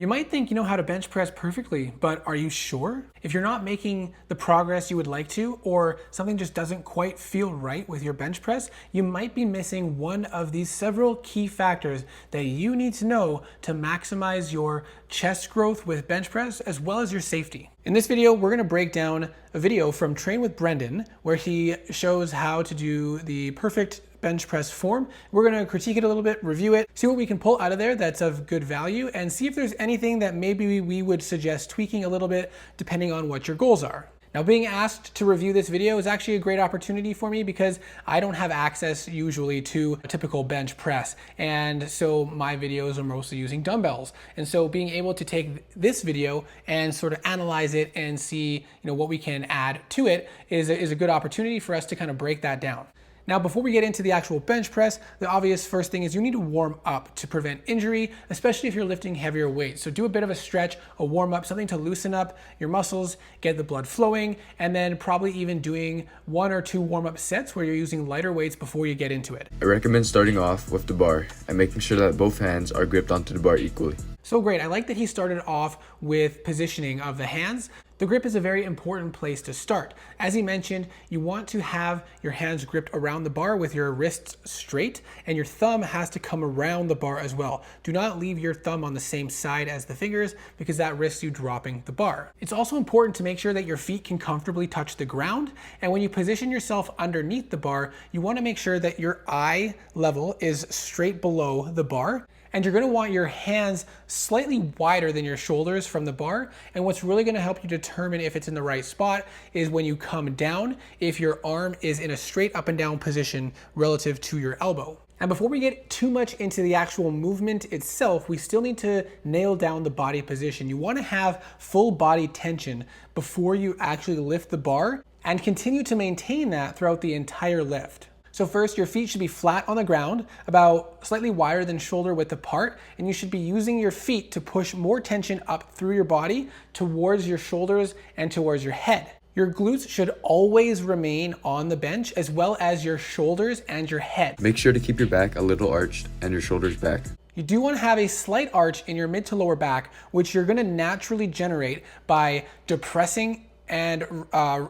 You might think you know how to bench press perfectly, but are you sure? If you're not making the progress you would like to, or something just doesn't quite feel right with your bench press, you might be missing one of these several key factors that you need to know to maximize your chest growth with bench press as well as your safety. In this video, we're gonna break down a video from Train with Brendan where he shows how to do the perfect bench press form. We're gonna critique it a little bit, review it, see what we can pull out of there that's of good value, and see if there's anything that maybe we would suggest tweaking a little bit depending on what your goals are. Now, being asked to review this video is actually a great opportunity for me because I don't have access usually to a typical bench press. And so my videos are mostly using dumbbells. And so being able to take this video and sort of analyze it and see, what we can add to it is a good opportunity for us to kind of break that down. Now, before we get into the actual bench press, the obvious first thing is you need to warm up to prevent injury, especially if you're lifting heavier weights. So do a bit of a stretch, a warm up, something to loosen up your muscles, get the blood flowing, and then probably even doing 1 or 2 warm up sets where you're using lighter weights before you get into it. I recommend starting off with the bar and making sure that both hands are gripped onto the bar equally. So great. I like that he started off with positioning of the hands. The grip is a very important place to start. As he mentioned, you want to have your hands gripped around the bar with your wrists straight, and your thumb has to come around the bar as well. Do not leave your thumb on the same side as the fingers because that risks you dropping the bar. It's also important to make sure that your feet can comfortably touch the ground, and when you position yourself underneath the bar, you want to make sure that your eye level is straight below the bar. And you're gonna want your hands slightly wider than your shoulders from the bar. And what's really gonna help you determine if it's in the right spot is when you come down, if your arm is in a straight up and down position relative to your elbow. And before we get too much into the actual movement itself, we still need to nail down the body position. You wanna have full body tension before you actually lift the bar and continue to maintain that throughout the entire lift. So first, your feet should be flat on the ground, about slightly wider than shoulder width apart, and you should be using your feet to push more tension up through your body towards your shoulders and towards your head. Your glutes should always remain on the bench as well as your shoulders and your head. Make sure to keep your back a little arched and your shoulders back. You do want to have a slight arch in your mid to lower back, which you're going to naturally generate by depressing and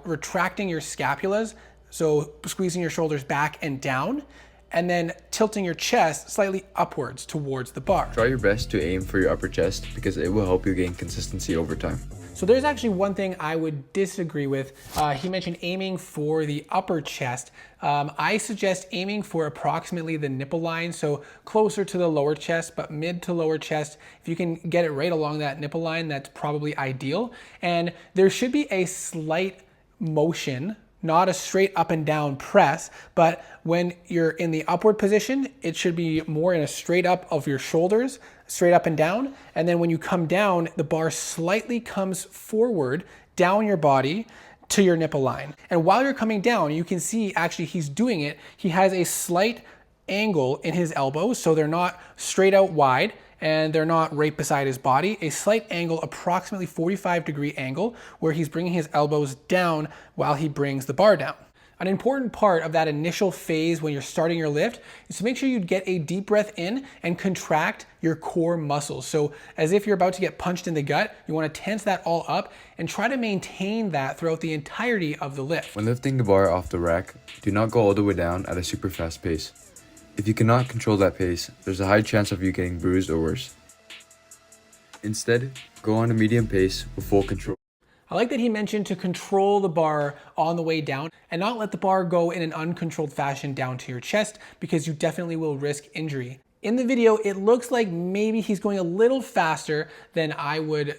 retracting your scapulas. So squeezing your shoulders back and down, and then tilting your chest slightly upwards towards the bar. Try your best to aim for your upper chest because it will help you gain consistency over time. So there's actually one thing I would disagree with. He mentioned aiming for the upper chest. I suggest aiming for approximately the nipple line, so closer to the lower chest, but mid to lower chest. If you can get it right along that nipple line, that's probably ideal. And there should be a slight motion, not a straight up and down press, but when you're in the upward position, it should be more in a straight up of your shoulders, straight up and down. And then when you come down, the bar slightly comes forward down your body to your nipple line. And while you're coming down, you can see actually he's doing it. He has a slight angle in his elbows, so they're not straight out wide and they're not right beside his body. A slight angle, approximately 45-degree angle, where he's bringing his elbows down while he brings the bar down. An important part of that initial phase when you're starting your lift is to make sure you get a deep breath in and contract your core muscles. So as if you're about to get punched in the gut, you want to tense that all up and try to maintain that throughout the entirety of the lift. When lifting the bar off the rack, do not go all the way down at a super fast pace. If you cannot control that pace, there's a high chance of you getting bruised or worse. Instead, go on a medium pace with full control. I like that he mentioned to control the bar on the way down and not let the bar go in an uncontrolled fashion down to your chest because you definitely will risk injury. In the video, it looks like maybe he's going a little faster than I would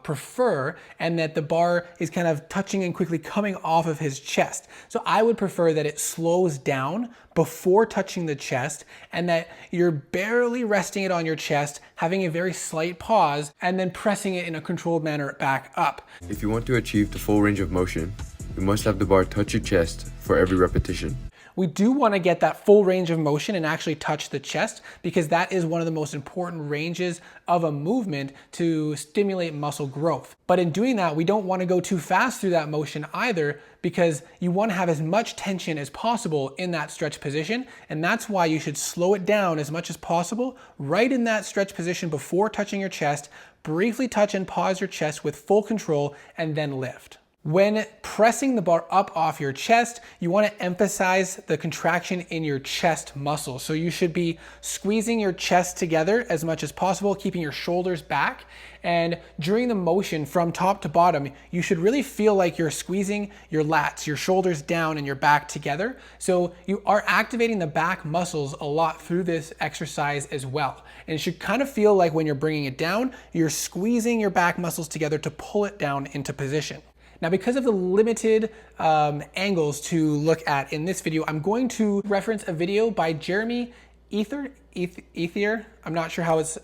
prefer, and that the bar is kind of touching and quickly coming off of his chest. So I would prefer that it slows down before touching the chest and that you're barely resting it on your chest, having a very slight pause, and then pressing it in a controlled manner back up. If you want to achieve the full range of motion, you must have the bar touch your chest for every repetition. We do want to get that full range of motion and actually touch the chest because that is one of the most important ranges of a movement to stimulate muscle growth. But in doing that, we don't want to go too fast through that motion either because you want to have as much tension as possible in that stretch position. And that's why you should slow it down as much as possible right in that stretch position before touching your chest, briefly touch and pause your chest with full control and then lift. When pressing the bar up off your chest, you want to emphasize the contraction in your chest muscle. So you should be squeezing your chest together as much as possible, keeping your shoulders back. And during the motion from top to bottom, you should really feel like you're squeezing your lats, your shoulders down and your back together. So you are activating the back muscles a lot through this exercise as well. And it should kind of feel like when you're bringing it down, you're squeezing your back muscles together to pull it down into position. Now, because of the limited angles to look at in this video, I'm going to reference a video by Jeremy Ethier. I'm not sure how it's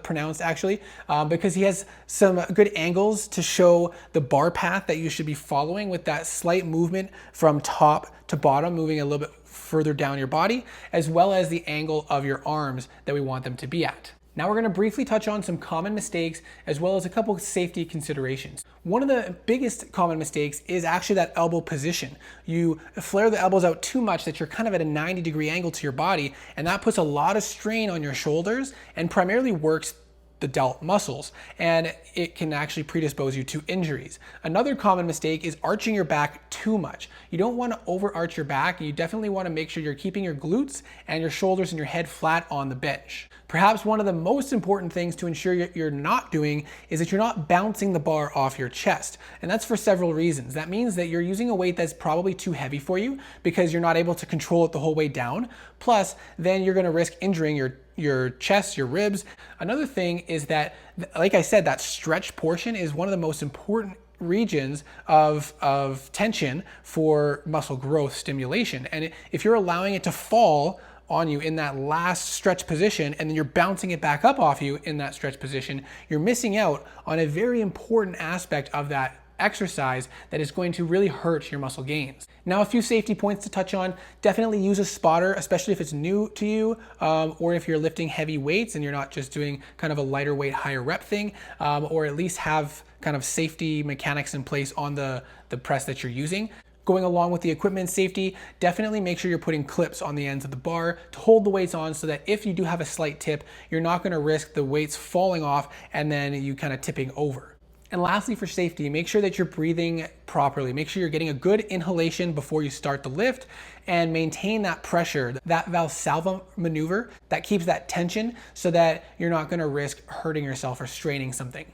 pronounced actually, because he has some good angles to show the bar path that you should be following with that slight movement from top to bottom, moving a little bit further down your body, as well as the angle of your arms that we want them to be at. Now we're going to briefly touch on some common mistakes as well as a couple of safety considerations. One of the biggest common mistakes is actually that elbow position. You flare the elbows out too much that you're kind of at a 90-degree angle to your body, and that puts a lot of strain on your shoulders and primarily works the delt muscles, and it can actually predispose you to injuries. Another common mistake is arching your back too much. You don't want to overarch your back. You definitely want to make sure you're keeping your glutes and your shoulders and your head flat on the bench. Perhaps one of the most important things to ensure you're not doing is that you're not bouncing the bar off your chest. And that's for several reasons. That means that you're using a weight that's probably too heavy for you because you're not able to control it the whole way down. Plus, then you're going to risk injuring your chest, your ribs. Another thing is that, like I said, that stretch portion is one of the most important regions of tension for muscle growth stimulation. And if you're allowing it to fall on you in that last stretch position and then you're bouncing it back up off you in that stretch position, you're missing out on a very important aspect of that exercise that is going to really hurt your muscle gains. Now, a few safety points to touch on. Definitely use a spotter, especially if it's new to you, or if you're lifting heavy weights and you're not just doing kind of a lighter weight, higher rep thing, or at least have kind of safety mechanics in place on the press that you're using. Going along with the equipment safety, definitely make sure you're putting clips on the ends of the bar to hold the weights on so that if you do have a slight tip, you're not going to risk the weights falling off and then you kind of tipping over. And lastly, for safety, make sure that you're breathing properly. Make sure you're getting a good inhalation before you start the lift and maintain that pressure, that Valsalva maneuver that keeps that tension so that you're not going to risk hurting yourself or straining something.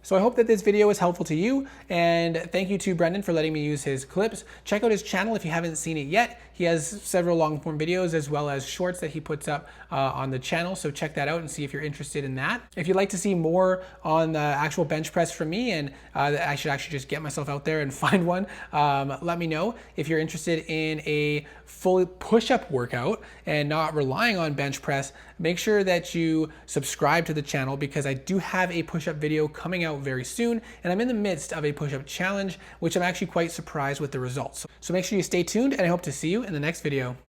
So I hope that this video was helpful to you, and thank you to Brendan for letting me use his clips. Check out his channel if you haven't seen it yet. He has several long form videos as well as shorts that he puts up on the channel, so check that out and see if you're interested in that. If you'd like to see more on the actual bench press from me, and I should actually just get myself out there and find one, let me know. If you're interested in a full push-up workout and not relying on bench press, make sure that you subscribe to the channel because I do have a push-up video coming out very soon, and I'm in the midst of a push-up challenge, which I'm actually quite surprised with the results. So make sure you stay tuned, and I hope to see you in the next video.